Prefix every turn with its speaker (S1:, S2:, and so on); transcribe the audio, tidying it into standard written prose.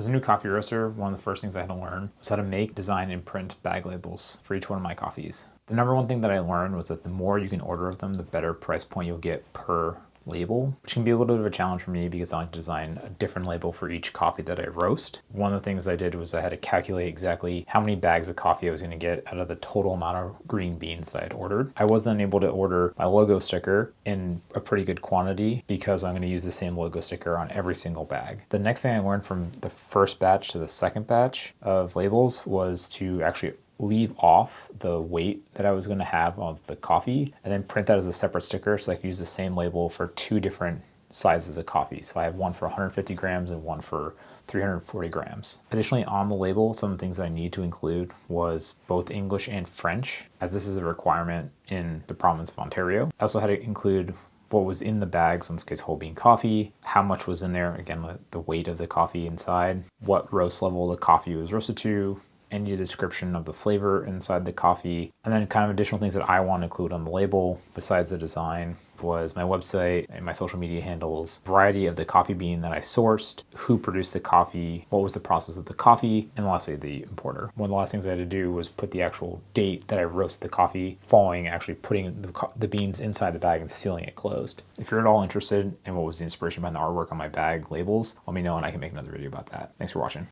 S1: As a new coffee roaster, one of the first things I had to learn was how to make, design, and print bag labels for each one of my coffees. The number one thing that I learned was that the more you can order of them, the better price point you'll get per label, which can be a little bit of a challenge for me because I like to design a different label for each coffee that I roast. One of the things I did was I had to calculate exactly how many bags of coffee I was going to get out of the total amount of green beans that I had ordered. I was then able to order my logo sticker in a pretty good quantity because I'm going to use the same logo sticker on every single bag. The next thing I learned from the first batch to the second batch of labels was to actually leave off the weight that I was going to have of the coffee and then print that as a separate sticker so I could use the same label for two different sizes of coffee. So I have one for 150 grams and one for 340 grams. Additionally, on the label, some of the things that I need to include was both English and French, as this is a requirement in the province of Ontario. I also had to include what was in the bag, so in this case whole bean coffee, how much was in there, again the weight of the coffee inside, what roast level the coffee was roasted to, any description of the flavor inside the coffee, and then kind of additional things that I want to include on the label besides the design was my website and my social media handles, variety of the coffee bean that I sourced, who produced the coffee, what was the process of the coffee, and lastly the importer. One of the last things I had to do was put the actual date that I roasted the coffee following actually putting the beans inside the bag and sealing it closed. If you're at all interested in what was the inspiration behind the artwork on my bag labels, let me know and I can make another video about that. Thanks for watching.